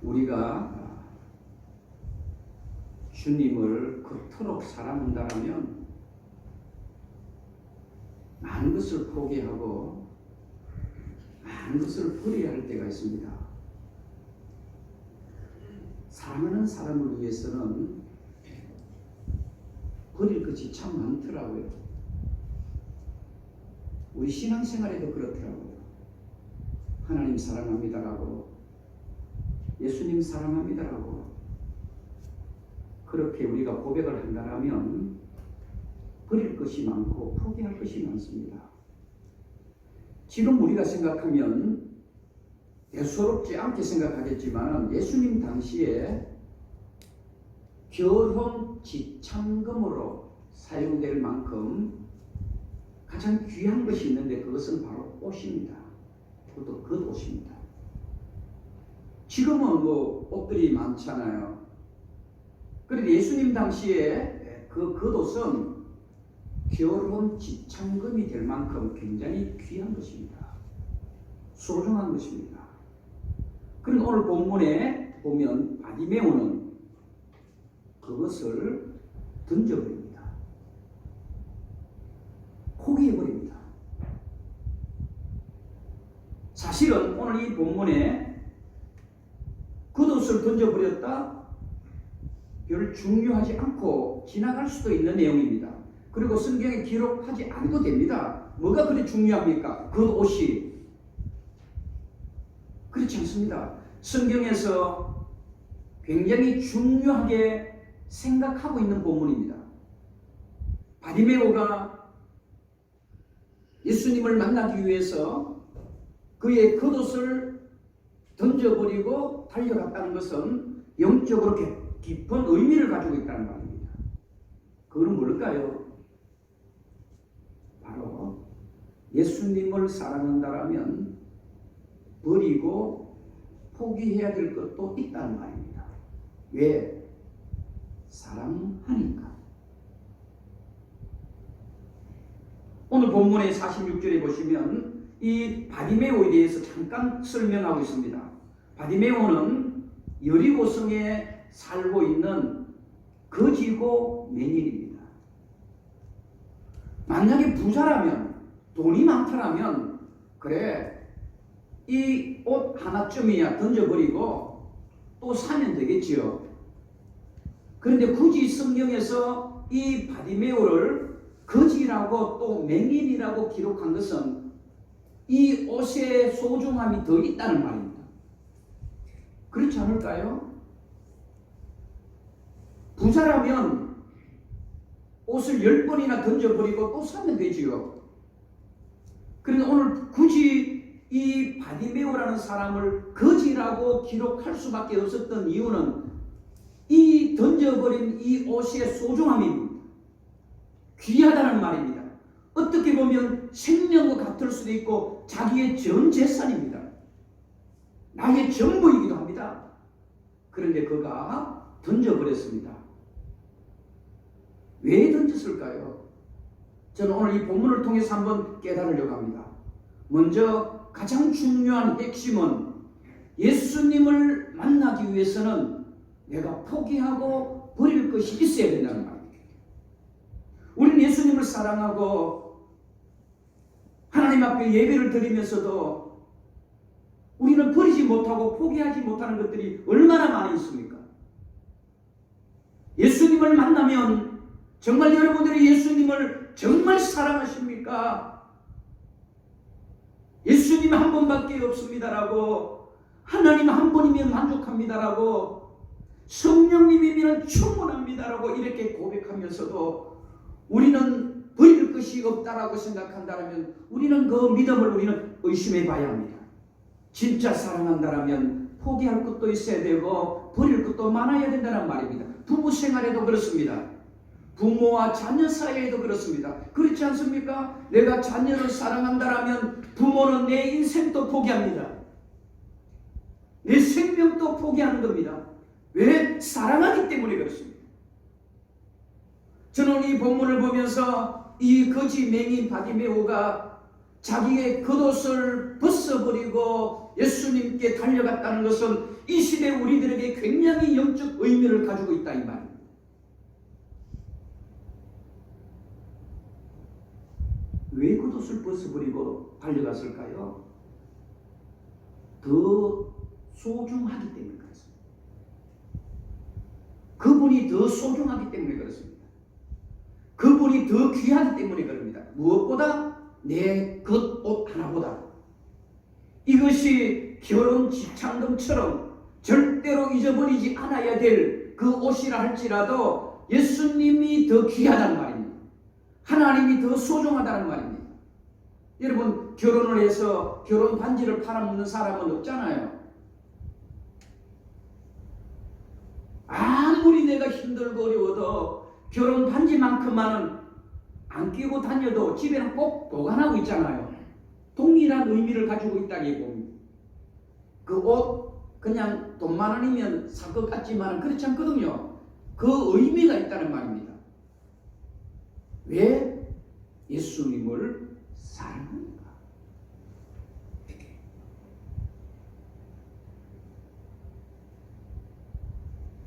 우리가 주님을 그토록 사랑한다면 많은 것을 포기하고 많은 것을 버려야 할 때가 있습니다. 사랑하는 사람을 위해서는 버릴 것이 참 많더라고요. 우리 신앙생활에도 그렇더라고요. 하나님 사랑합니다라고, 예수님 사랑합니다라고 그렇게 우리가 고백을 한다면 버릴 것이 많고 포기할 것이 많습니다. 지금 우리가 생각하면 대수롭지 않게 생각하겠지만 예수님 당시에 결혼 지참금으로 사용될 만큼 가장 귀한 것이 있는데 그것은 바로 옷입니다. 그것도 겉옷입니다. 지금은 뭐 옷들이 많잖아요. 그런데 예수님 당시에 그 겉옷은 결혼 지참금이 될 만큼 굉장히 귀한 것입니다. 소중한 것입니다. 그런데 오늘 본문에 보면 바디메오는 그것을 던져버립니다. 포기해버립니다. 사실은 오늘 이 본문에 겉옷을 던져버렸다 별 중요하지 않고 지나갈 수도 있는 내용입니다. 그리고 성경에 기록하지 않아도 됩니다. 뭐가 그리 중요합니까? 겉옷이. 그렇지 않습니다. 성경에서 굉장히 중요하게 생각하고 있는 본문입니다. 바디메오가 예수님을 만나기 위해서 그의 겉옷을 던져버리고 달려갔다는 것은 영적으로 깊은 의미를 가지고 있다는 말입니다. 그건 뭘까요? 바로 예수님을 사랑한다면 버리고 포기해야 될 것도 있다는 말입니다. 왜? 사랑하니까. 오늘 본문의 46절에 보시면 이 바디메오에 대해서 잠깐 설명하고 있습니다. 바디메오는 여리고성에 살고 있는 거지고 맹인입니다. 만약에 부자라면, 돈이 많다라면 그래 이 옷 하나쯤이야 던져버리고 또 사면 되겠지요. 그런데 굳이 성경에서 이 바디메오를 거지라고 또 맹인이라고 기록한 것은 이 옷의 소중함이 더 있다는 말입니다. 그렇지 않을까요? 부자라면 옷을 10번이나 던져버리고 또 사면 되지요. 그런데 오늘 굳이 이 바디메오라는 사람을 거지라고 기록할 수밖에 없었던 이유는 이 던져버린 이 옷의 소중함입니다. 귀하다는 말입니다. 어떻게 보면 생명과 같을 수도 있고 자기의 전 재산입니다. 나의 전부이기도 합니다. 그런데 그가 던져버렸습니다. 왜 던졌을까요? 저는 오늘 이 본문을 통해서 한번 깨달으려고 합니다. 먼저 가장 중요한 핵심은 예수님을 만나기 위해서는 내가 포기하고 버릴 것이 있어야 된다는 말입니다. 우리는 예수님을 사랑하고 하나님 앞에 예배를 드리면서도 우리는 버리지 못하고 포기하지 못하는 것들이 얼마나 많이 있습니까? 예수님을 만나면 정말 여러분들이 예수님을 정말 사랑하십니까? 예수님 한 분밖에 없습니다라고, 하나님 한 분이면 만족합니다라고, 성령님이면 충분합니다라고 이렇게 고백하면서도 우리는 버릴 것이 없다라고 생각한다면 우리는 그 믿음을 우리는 의심해 봐야 합니다. 진짜 사랑한다면 포기할 것도 있어야 되고 버릴 것도 많아야 된다는 말입니다. 부부 생활에도 그렇습니다. 부모와 자녀 사이에도 그렇습니다. 그렇지 않습니까? 내가 자녀를 사랑한다면 부모는 내 인생도 포기합니다. 내 생명도 포기하는 겁니다. 왜? 사랑하기 때문에 그렇습니다. 저는 이 본문을 보면서 이 거지 맹인 바디메오가 자기의 겉옷을 벗어버리고 예수님께 달려갔다는 것은 이 시대 우리들에게 굉장히 영적 의미를 가지고 있다 이 말입니다. 왜 겉옷을 벗어버리고 달려갔을까요? 더 소중하기 때문에 그렇습니다. 그분이 더 소중하기 때문에 그렇습니다. 그분이 더 귀하기 때문에 그럽니다. 무엇보다 내 겉옷 하나보다. 이것이 결혼 지창금처럼 절대로 잊어버리지 않아야 될 그 옷이라 할지라도 예수님이 더 귀하다는 말입니다. 하나님이 더 소중하다는 말입니다. 여러분, 결혼을 해서 결혼 반지를 팔아먹는 사람은 없잖아요. 아무리 내가 힘들고 어려워도 결혼 반지만큼만은 안 끼고 다녀도 집에는 꼭 보관하고 있잖아요. 동일한 의미를 가지고 있다고 봅니다. 그 옷 그냥 돈 10,000원이면 살 것 같지만 그렇지 않거든요. 그 의미가 있다는 말입니다. 왜? 예수님을 사랑합니다.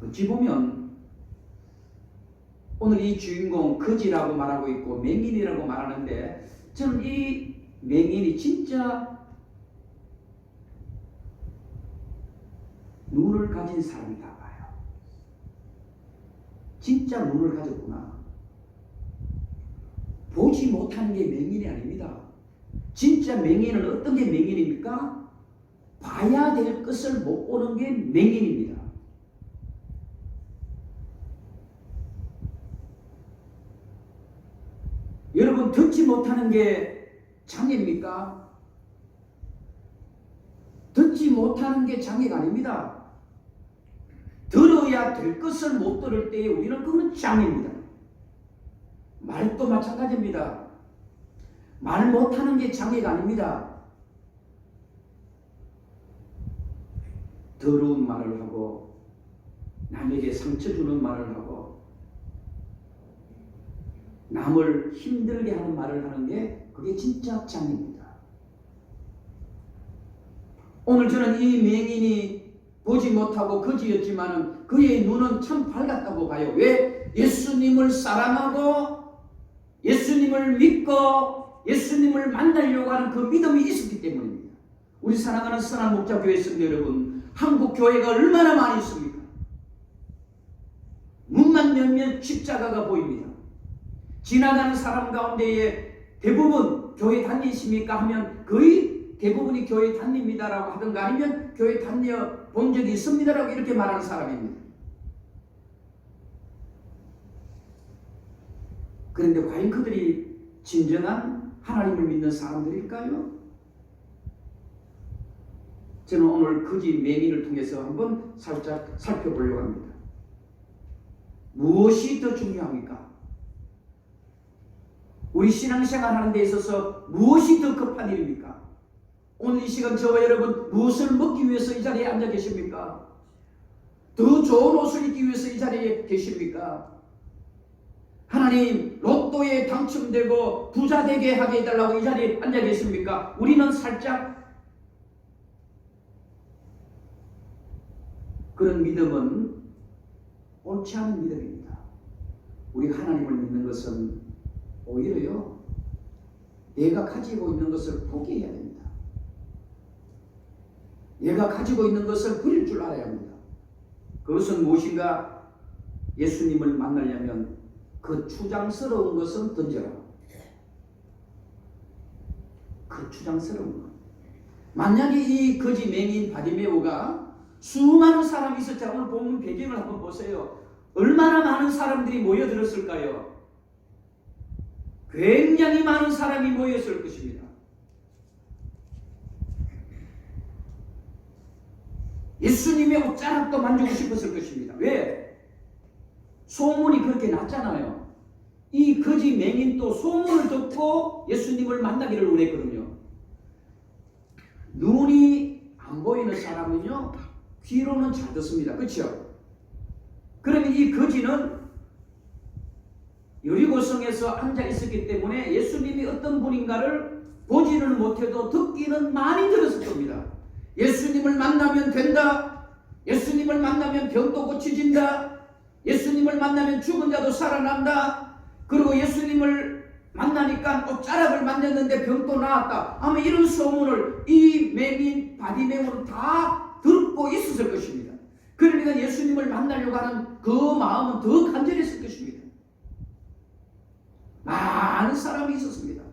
어찌 보면 오늘 이 주인공 거지라고 말하고 있고 맹인이라고 말하는데 저는 이 맹인이 진짜 눈을 가진 사람이다 봐요. 진짜 눈을 가졌구나. 보지 못하는 게 맹인이 아닙니다. 진짜 맹인은 어떤 게 맹인입니까? 봐야 될 것을 못 보는 게 맹인입니다. 여러분, 듣지 못하는 게 장애입니까? 듣지 못하는 게 장애가 아닙니다. 들어야 될 것을 못 들을 때에 우리는 그건 장애입니다. 말도 마찬가지입니다. 말 못하는 게 장애가 아닙니다. 더러운 말을 하고 남에게 상처 주는 말을 하고 남을 힘들게 하는 말을 하는 게 그게 진짜 장애입니다. 오늘 저는 이 맹인이 보지 못하고 거지였지만 그의 눈은 참 밝았다고 봐요. 왜? 예수님을 사랑하고 예수님을 믿고 예수님을 만나려고 하는 그 믿음이 있었기 때문입니다. 우리 사랑하는 선한 목자교회 성도 여러분, 한국 교회가 얼마나 많이 있습니까? 문만 열면 십자가가 보입니다. 지나가는 사람 가운데에 대부분 교회 다니십니까 하면 거의 대부분이 교회 다닙니다라고 하든가 아니면 교회 다녀 본 적이 있습니다라고 이렇게 말하는 사람입니다. 그런데 과연 그들이 진정한 하나님을 믿는 사람들일까요? 저는 오늘 거지 맹인을 통해서 한번 살짝 살펴보려고 합니다. 무엇이 더 중요합니까? 우리 신앙생활 하는 데 있어서 무엇이 더 급한 일입니까? 오늘 이 시간 저와 여러분 무엇을 먹기 위해서 이 자리에 앉아 계십니까? 더 좋은 옷을 입기 위해서 이 자리에 계십니까? 하나님 로또에 당첨되고 부자 되게 하게 해달라고 이 자리에 앉아 계십니까? 우리는 살짝 그런 믿음은 옳지 않은 믿음입니다. 우리 하나님을 믿는 것은 오히려요, 내가 가지고 있는 것을 포기해야 됩니다. 내가 가지고 있는 것을 버릴 줄 알아야 합니다. 그것은 무엇인가? 예수님을 만나려면 그 추장스러운 것은 던져라. 그 추장스러운 것. 만약에 이 거지 맹인 바디메오가 수많은 사람이 있었잖아요. 오늘 본문 배경을 한번 보세요. 얼마나 많은 사람들이 모여들었을까요? 굉장히 많은 사람이 모였을 것입니다. 예수님의 옷자락도 만지고 싶었을 것입니다. 왜? 소문이 그렇게 났잖아요. 이 거지 맹인도 소문을 듣고 예수님을 만나기를 원했거든요. 눈이 안 보이는 사람은요, 귀로는 잘 듣습니다. 그렇죠? 그러면 이 거지는 여리고성에서 앉아 있었기 때문에 예수님이 어떤 분인가를 보지는 못해도 듣기는 많이 들었을 겁니다. 예수님을 만나면 된다. 예수님을 만나면 병도 고쳐진다. 예수님을 만나면 죽은 자도 살아난다. 그리고 예수님을 만나니까 자락을 만졌는데 병도 나았다. 아마 이런 소문을 이 맹인 바디메오는 다 듣고 있었을 것입니다. 그러니까 예수님을 만나려고 하는 그 마음은 더 간절했을 것입니다. 많은 사람이 있었습니다.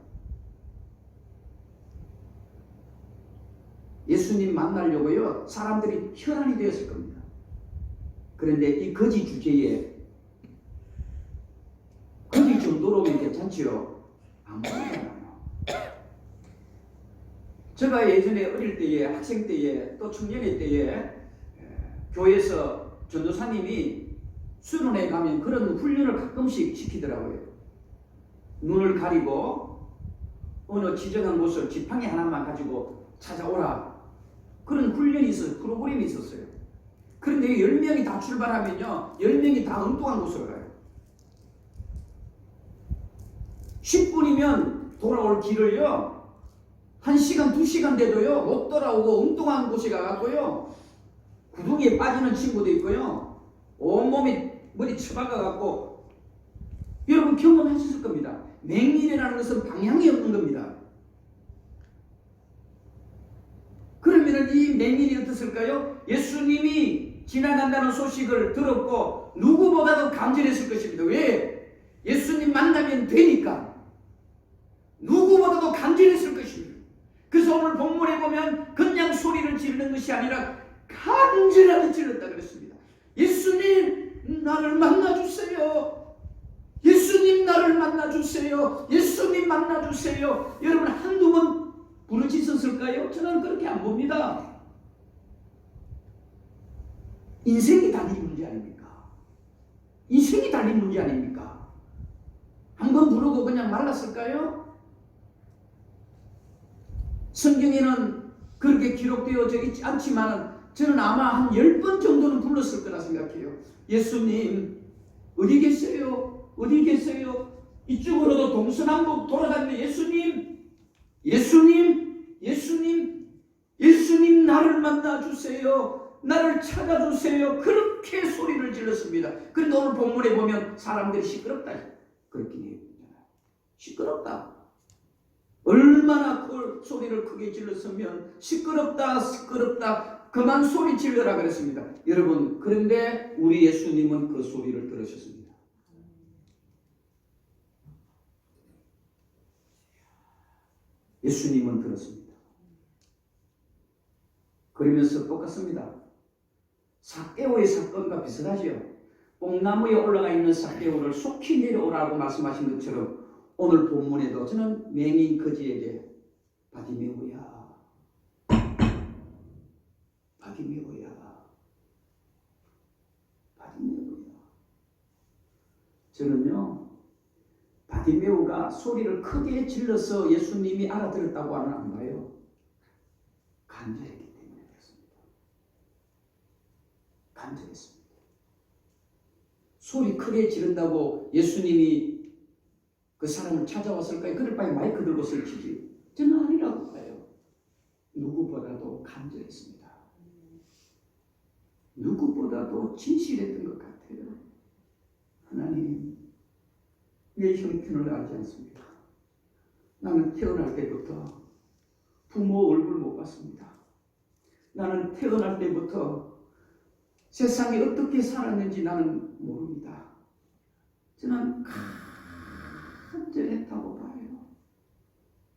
예수님 만나려고요, 사람들이 혈안이 되었을 겁니다. 그런데 이 거지 주제에 거지 정도로 괜찮지요? 아무것도 제가 예전에 어릴 때에, 학생 때에, 또 청년의 때에 교회에서 전도사님이 수련회 가면 그런 훈련을 가끔씩 시키더라고요. 눈을 가리고 어느 지정한 곳을 지팡이 하나만 가지고 찾아오라. 그런 훈련이 있어요. 프로그램이 있었어요. 그런데 10명이 다 출발하면요, 10명이 다 엉뚱한 곳으로 가요. 10분이면 돌아올 길을요, 1시간, 2시간 돼도요, 못 돌아오고 엉뚱한 곳에 가고요, 구덩이에 빠지는 친구도 있고요, 온몸이 머리 처박아갖고, 여러분 경험하셨을 겁니다. 맹일이라는 것은 방향이 없는 겁니다. 그러면 이 맹인이 어떻을까요? 예수님이 지나간다는 소식을 들었고 누구보다도 간절했을 것입니다. 왜? 예수님 만나면 되니까. 누구보다도 간절했을 것입니다. 그래서 오늘 본문에 보면 그냥 소리를 지르는 것이 아니라 간절하게 질렀다 그랬습니다. 예수님 나를 만나주세요. 예수님 나를 만나주세요. 예수님 만나주세요. 여러분 한두 번 부르짖었을까요? 저는 그렇게 안 봅니다. 인생이 달린 문제 아닙니까? 인생이 달린 문제 아닙니까? 한번 부르고 그냥 말랐을까요? 성경에는 그렇게 기록되어져 있지 않지만 저는 아마 한 10번 정도는 불렀을 거라 생각해요. 예수님 어디 계세요? 어디 계세요? 이쪽으로도 동서남북 돌아다니는 예수님, 예수님, 예수님, 예수님 나를 만나주세요. 나를 찾아주세요. 그렇게 소리를 질렀습니다. 그런데 오늘 본문에 보면 사람들이 시끄럽다 그렇게 얘기합니다. 시끄럽다. 얼마나 그 소리를 크게 질렀으면 시끄럽다 시끄럽다 그만 소리 질러라 그랬습니다. 여러분 그런데 우리 예수님은 그 소리를 들으셨습니다. 예수님은 들었습니다. 그러면서 똑같습니다. 삭개오의 사건과 비슷하죠. 뽕나무에 올라가 있는 삭개오를 속히 내려오라고 말씀하신 것처럼 오늘 본문에도 저는 맹인 거지에게 바디메오야, 바디메오야, 바디메오야. 저는요 바디메오가 소리를 크게 질러서 예수님이 알아들었다고는 안 봐요. 간절했기 때문에 그렇습니다. 간절했습니다. 소리 크게 지른다고 예수님이 그 사람을 찾아왔을까요? 그럴 바에 마이크 들고 설치지. 저는 아니라고 봐요. 누구보다도 간절했습니다. 누구보다도 진실했던 것 같아요. 하나님, 내 형편을 알지 않습니다. 나는 태어날 때부터 부모 얼굴 못 봤습니다. 나는 태어날 때부터 세상에 어떻게 살았는지 나는 모릅니다. 저는 간절했다고 봐요.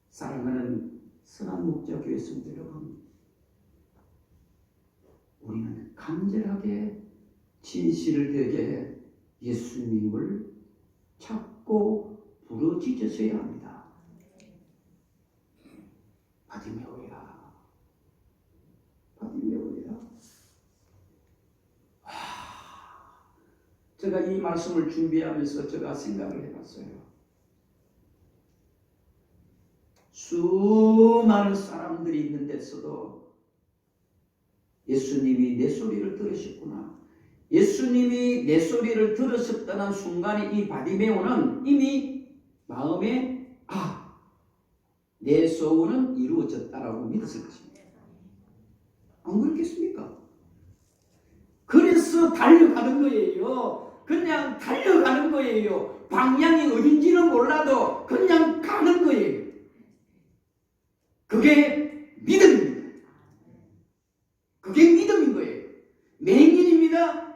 사랑하는 선한 목자 교회 성도 여러분, 우리는 간절하게 진실을 되게 예수님을 찾고 부르짖으셔야 합니다. 바디메오야, 바디메오야. 제가 이 말씀을 준비하면서 제가 생각을 해봤어요. 수많은 사람들이 있는 데서도 예수님이 내 소리를 들으셨구나. 예수님이 내 소리를 들으셨다는 순간에 이 바디메오는 이미 마음에 내 소원은 이루어졌다라고 믿었을 것입니다. 안 그렇겠습니까? 그래서 달려가는 거예요. 그냥 달려가는 거예요. 방향이 어딘지는 몰라도 그냥 가는 거예요. 그게 믿음입니다. 그게 믿음인 거예요. 맹인입니다.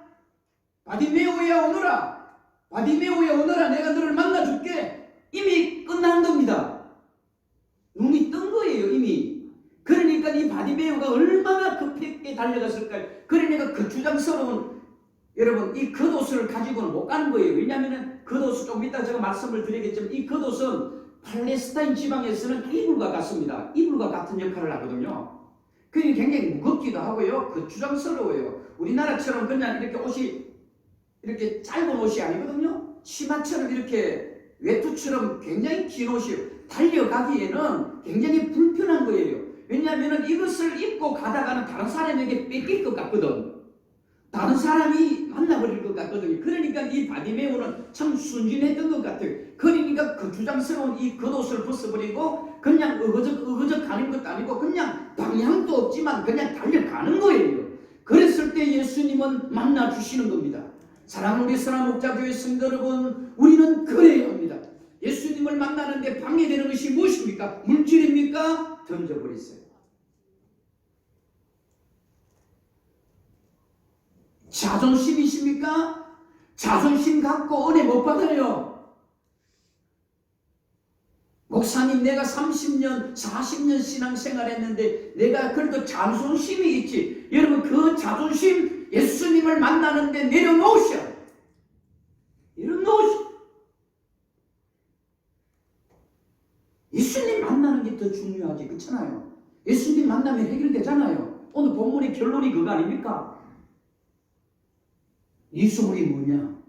바디메오야 오너라. 바디메오야 오너라. 내가 너를 만나줄게. 이미 끝난 겁니다. 눈이 뜬 거예요. 이미. 그러니까 이 바디메오가 얼마나 급하게 달려갔을까요? 그러니까 그 주장스러운 여러분 이 겉옷을 가지고는 못 가는 거예요. 왜냐하면 겉옷을 좀 이따 제가 말씀을 드리겠지만 이 겉옷은 팔레스타인 지방에서는 이불과 같습니다. 이불과 같은 역할을 하거든요. 그게 굉장히 무겁기도 하고요. 그 주장스러워요. 우리나라처럼 그냥 이렇게 옷이 이렇게 짧은 옷이 아니거든요. 치마처럼 이렇게 외투처럼 굉장히 긴 옷이에요. 달려가기에는 굉장히 불편한 거예요. 왜냐하면 이것을 입고 가다가는 다른 사람에게 뺏길 것 같거든. 다른 사람이 만나버릴 것 같거든요. 그러니까 이 바디메오는 참 순진했던 것 같아요. 그러니까 그 주장스러운 이 겉옷을 벗어버리고 그냥 어거적 가는 것도 아니고 그냥 방향도 없지만 그냥 달려가는 거예요. 그랬을 때 예수님은 만나주시는 겁니다. 사랑하는 우리 선한 목자교회 성도 여러분, 우리는 그래야 합니다. 예수님을 만나는데 방해되는 것이 무엇입니까? 물질입니까? 던져버리세요. 자존심이십니까? 자존심 갖고 은혜 못 받아요. 목사님 내가 30년 40년 신앙생활 했는데 내가 그래도 자존심이 있지. 여러분 그 자존심 예수님을 만나는데 내려놓으셔. 내려놓으셔. 예수님 만나는 게 더 중요하지. 그렇잖아요. 예수님 만나면 해결되잖아요. 오늘 본문의 결론이 그거 아닙니까? 네 소원이 뭐냐?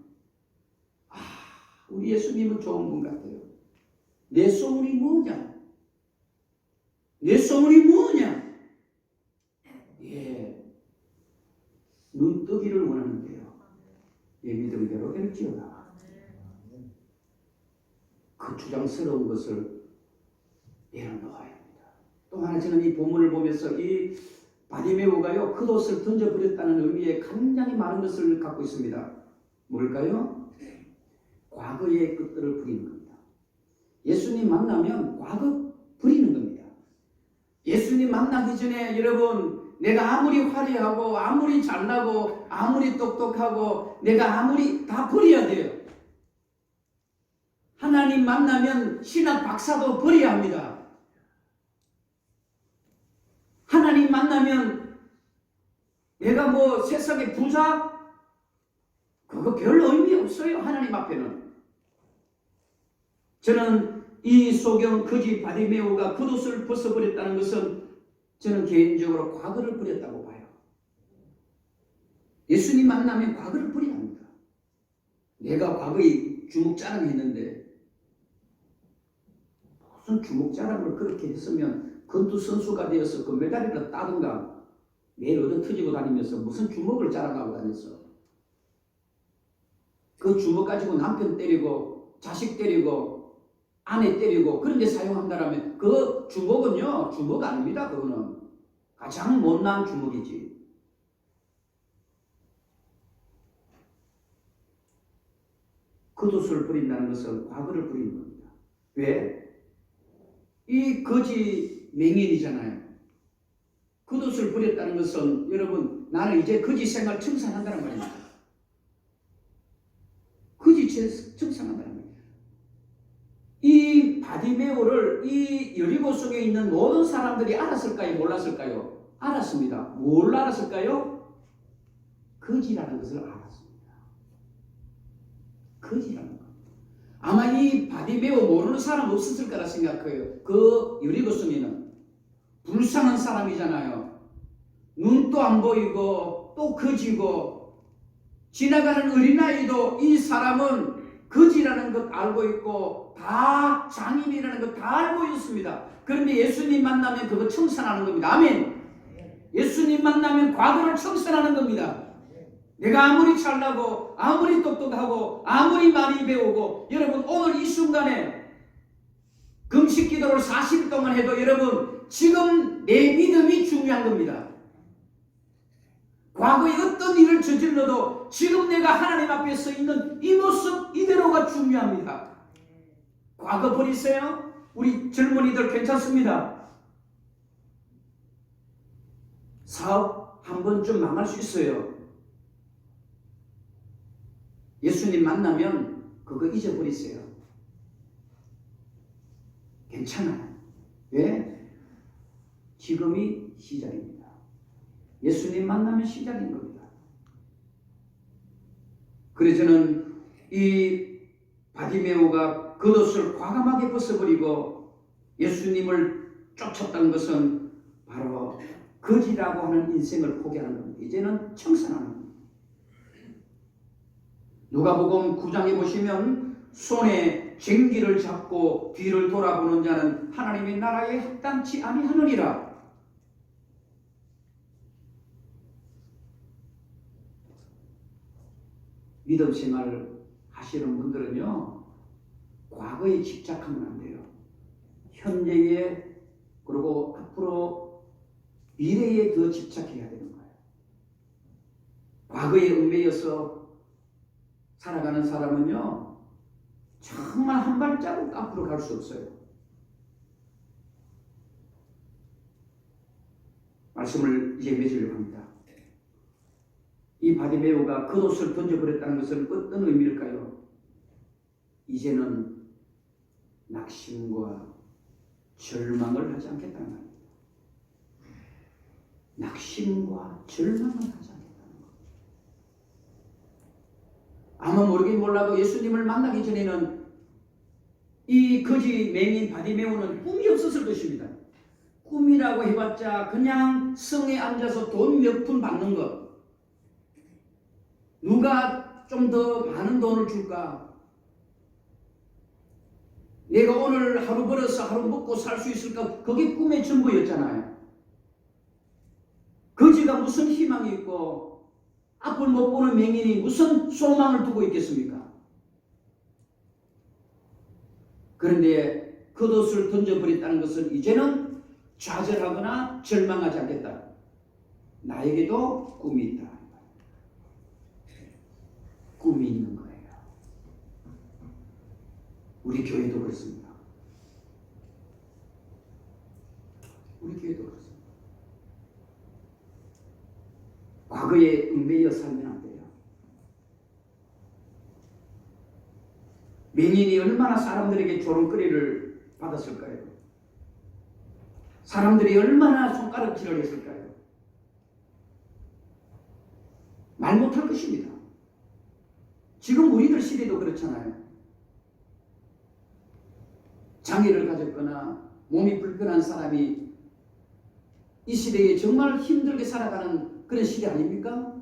우리 예수님은 좋은 분 같아요. 내 소원이 뭐냐? 내 소원이 뭐냐? 예, 눈 뜨기를 원하는데요. 예, 믿음대로 될지어다. 그 주장스러운 것을 내려놓아야 합니다. 또 하나 저는 이 본문을 보면서 이 바디메오가요 겉옷을 던져버렸다는 의미에 굉장히 많은 것을 갖고 있습니다. 뭘까요? 과거의 것들을 부리는 겁니다. 예수님 만나면 과거 부리는 겁니다. 예수님 만나기 전에 여러분 내가 아무리 화려하고 아무리 잘나고 아무리 똑똑하고 내가 아무리 다 버려야 돼요. 하나님 만나면 신학 박사도 버려야 합니다. 하나님 만나면 내가 뭐 세상의 부자 그거 별 의미 없어요. 하나님 앞에는. 저는 이 소경 거지 바디메오가 겉옷을 벗어버렸다는 것은 저는 개인적으로 과거를 버렸다고 봐요. 예수님 만나면 과거를 버려야 합니다. 내가 과거에 주먹 자랑했는데 무슨 주먹 자랑을 그렇게 했으면 권투 선수가 되어서 금메달을 따든가 매일 얻어 터지고 다니면서 무슨 주먹을 자랑하고 다녔어. 그 주먹 가지고 남편 때리고 자식 때리고 아내 때리고 그런 데 사용한다라면 그 주먹은요 주먹 아닙니다. 그거는 가장 못난 주먹이지. 겉옷을 버린다는 것은 과거를 버리는 겁니다. 왜? 이 거지 맹인이잖아요. 겉옷을 버렸다는 것은 여러분 나는 이제 거지 생활 청산한다는 말입니다. 거지 청산한다는 말입니다. 이 바디메오를 이 여리고 속에 있는 모든 사람들이 알았을까요? 몰랐을까요? 알았습니다. 뭘 알았을까요? 거지라는 것을 알았습니다. 거지라는 것. 아마 이 바디메오 모르는 사람 없었을 거라 생각해요. 그 여리고 속에는 불쌍한 사람이잖아요. 눈도 안 보이고 또 거지고 지나가는 어린아이도 이 사람은 거지라는 것 알고 있고 다 장인이라는 것 다 알고 있습니다. 그런데 예수님 만나면 그거 청산하는 겁니다. 아멘. 예수님 만나면 과거를 청산하는 겁니다. 내가 아무리 잘나고 아무리 똑똑하고 아무리 많이 배우고 여러분 오늘 이 순간에 금식 기도를 40일 동안 해도 여러분 지금 내 믿음이 중요한 겁니다. 과거에 어떤 일을 저질러도 지금 내가 하나님 앞에 서 있는 이 모습 이대로가 중요합니다. 과거 버리세요. 우리 젊은이들 괜찮습니다. 사업 한 번쯤 망할 수 있어요. 예수님 만나면 그거 잊어버리세요. 괜찮아요. 왜? 지금이 시작입니다. 예수님 만나면 시작인 겁니다. 그래서 저는 이 바디메오가 겉옷을 과감하게 벗어버리고 예수님을 쫓았다는 것은 바로 거지라고 하는 인생을 포기하는 겁니다. 이제는 청산하는 겁니다. 누가복음 9장에 보시면 손에 쟁기를 잡고 뒤를 돌아보는 자는 하나님의 나라에 합당치 아니하느니라. 믿음 생활을 하시는 분들은요, 과거에 집착하면 안 돼요. 현재에, 그리고 앞으로 미래에 더 집착해야 되는 거예요. 과거에 얽매여서 살아가는 사람은요, 정말 한 발자국 앞으로 갈 수 없어요. 말씀을 이제 맺으려고 합니다. 이 바디메오가 겉옷을 던져버렸다는 것은 어떤 의미일까요? 이제는 낙심과 절망을 하지 않겠다는 말입니다. 낙심과 절망을 하지 않겠다는 것. 아마 모르긴 몰라도 예수님을 만나기 전에는 이 거지 맹인 바디메오는 꿈이 없었을 것입니다. 꿈이라고 해봤자 그냥 성에 앉아서 돈 몇 푼 받는 것. 누가 좀 더 많은 돈을 줄까? 내가 오늘 하루 벌어서 하루 먹고 살 수 있을까? 그게 꿈의 전부였잖아요. 거지가 무슨 희망이 있고 앞을 못 보는 맹인이 무슨 소망을 두고 있겠습니까? 그런데 겉옷을 던져버렸다는 것은 이제는 좌절하거나 절망하지 않겠다. 나에게도 꿈이 있다. 꿈이 있는 거예요. 우리 교회도 그렇습니다. 우리 교회도 그렇습니다. 과거에 얽매여 살면 안 돼요. 맹인이 얼마나 사람들에게 조롱거리를 받았을까요? 사람들이 얼마나 손가락질을 했을까요? 말 못할 것입니다. 지금 우리들 시대도 그렇잖아요. 장애를 가졌거나 몸이 불편한 사람이 이 시대에 정말 힘들게 살아가는 그런 시대 아닙니까?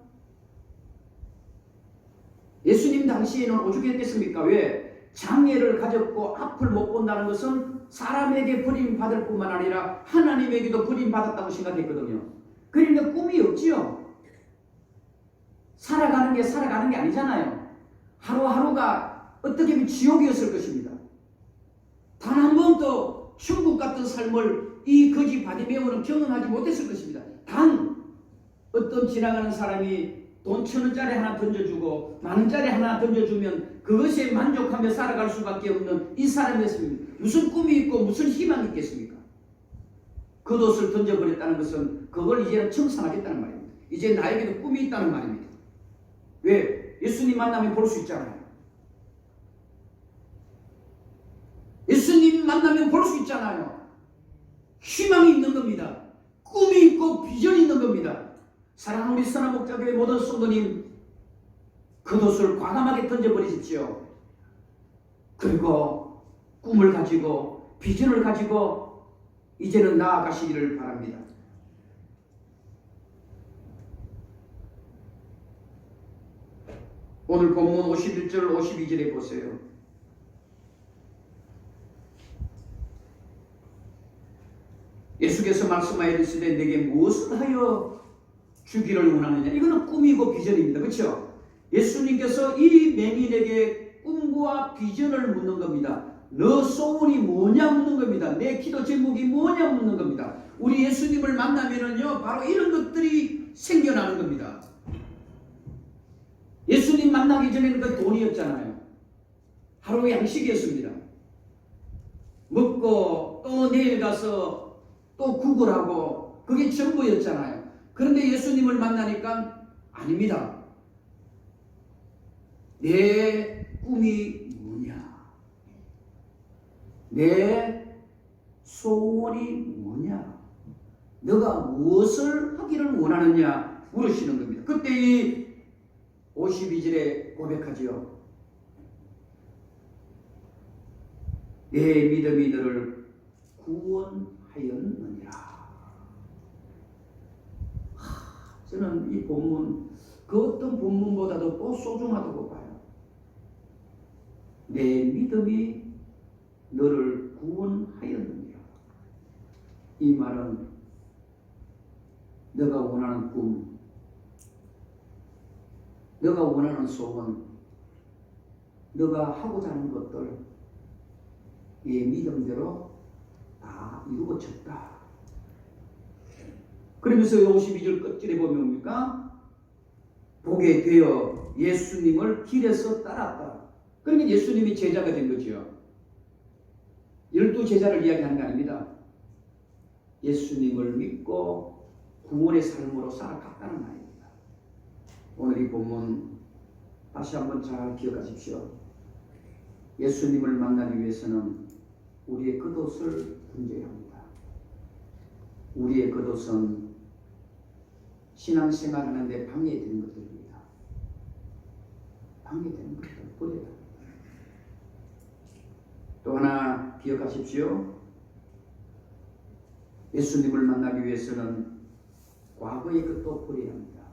예수님 당시에는 오죽했겠습니까? 왜? 장애를 가졌고 앞을 못 본다는 것은 사람에게 버림받을 뿐만 아니라 하나님에게도 버림받았다고 생각했거든요. 그러니까 꿈이 없지요. 살아가는 게 아니잖아요. 하루하루가 어떻게 보면 지옥이었을 것입니다. 단 한 번도 천국 같은 삶을 이 거지 바디메오는 경험하지 못했을 것입니다. 단 어떤 지나가는 사람이 돈 1,000원짜리 하나 던져주고 10,000원짜리 하나 던져주면 그것에 만족하며 살아갈 수밖에 없는 이 사람이었습니다. 무슨 꿈이 있고 무슨 희망이 있겠습니까? 겉옷을 던져버렸다는 것은 그걸 이제는 청산하겠다는 말입니다. 이제 나에게도 꿈이 있다는 말입니다. 왜? 예수님 만나면 볼 수 있잖아요. 예수님 만나면 볼 수 있잖아요. 희망이 있는 겁니다. 꿈이 있고 비전이 있는 겁니다. 사랑하는 우리 선한목자교회 모든 성도님, 겉옷을 과감하게 던져버리십시오. 그리고 꿈을 가지고 비전을 가지고 이제는 나아가시기를 바랍니다. 오늘 본문 51절 52절에 보세요. 예수께서 말씀하여 이르시되 내게 무엇을 하여 주기를 원하느냐. 이거는 꿈이고 비전입니다. 그렇죠? 예수님께서 이 맹인에게 꿈과 비전을 묻는 겁니다. 너 소원이 뭐냐 묻는 겁니다. 내 기도 제목이 뭐냐 묻는 겁니다. 우리 예수님을 만나면은요 바로 이런 것들이 생겨나는 겁니다. 예수님 만나기 전에는 그 돈이었잖아요. 하루 양식이었습니다. 먹고 또 내일 가서 또 구걸하고 그게 전부였잖아요. 그런데 예수님을 만나니까 아닙니다. 내 꿈이 뭐냐? 내 소원이 뭐냐? 너가 무엇을 하기를 원하느냐? 물으시는 겁니다. 그때 이 52절에 고백하지요. 내 믿음이 너를 구원하였느니라. 저는 이 본문 그 어떤 본문보다도 또 소중하다고 봐요. 내 믿음이 너를 구원하였느니라. 이 말은 너가 원하는 꿈, 너가 원하는 소원, 너가 하고자 하는 것들 네 믿음대로 다 이루어졌다. 그러면서 52절 끝절에 보면 뭡니까? 보게 되어 예수님을 길에서 따랐다. 그러니까 예수님이 제자가 된 거죠. 12제자를 이야기하는 게 아닙니다. 예수님을 믿고 구원의 삶으로 살아갔다는 말입니다. 오늘 이 본문 다시 한번 잘 기억하십시오. 예수님을 만나기 위해서는 우리의 겉옷을 던져야 합니다. 우리의 겉옷은 신앙생활 하는데 방해되는 것들입니다. 방해되는 것들 버려야 합니다. 또 하나 기억하십시오. 예수님을 만나기 위해서는 과거의 것도 버려야 합니다.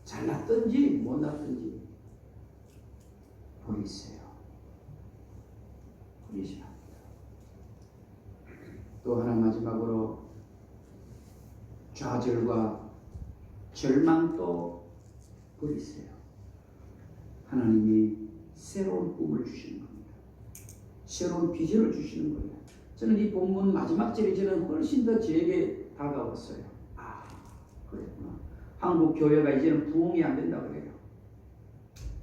잘났든지 못났든지 버리세요. 버리셔야 합니다. 또 하나 마지막으로 좌절과 절망도 버리세요. 하나님이 새로운 꿈을 주시는 겁니다. 새로운 비전을 주시는 거예요. 저는 이 본문 마지막 절이 저는 훨씬 더 저에게 다가왔어요. 아, 그랬구나. 한국 교회가 이제는 부흥이 안 된다 그래요.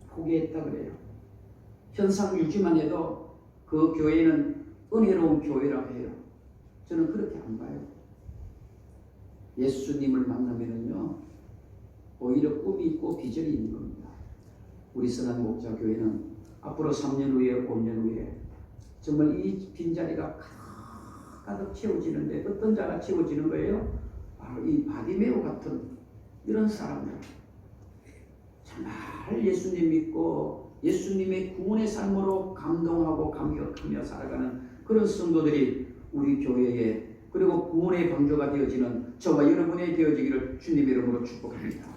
포기했다 그래요. 현상 유지만 해도 그 교회는 은혜로운 교회라고 해요. 저는 그렇게 안 봐요. 예수님을 만나면은요, 오히려 꿈이 있고 비전이 있는 겁니다. 우리 선한 목자 교회는 앞으로 3년 후에, 5년 후에 정말 이 빈자리가 가득 채워지는데 어떤 자가 채워지는 거예요? 바로 이 바디메오 같은 이런 사람들. 정말 예수님 믿고 예수님의 구원의 삶으로 감동하고 감격하며 살아가는 그런 성도들이 우리 교회에 그리고 구원의 방주가 되어지는 저와 여러분의 되어지기를 주님의 이름으로 축복합니다.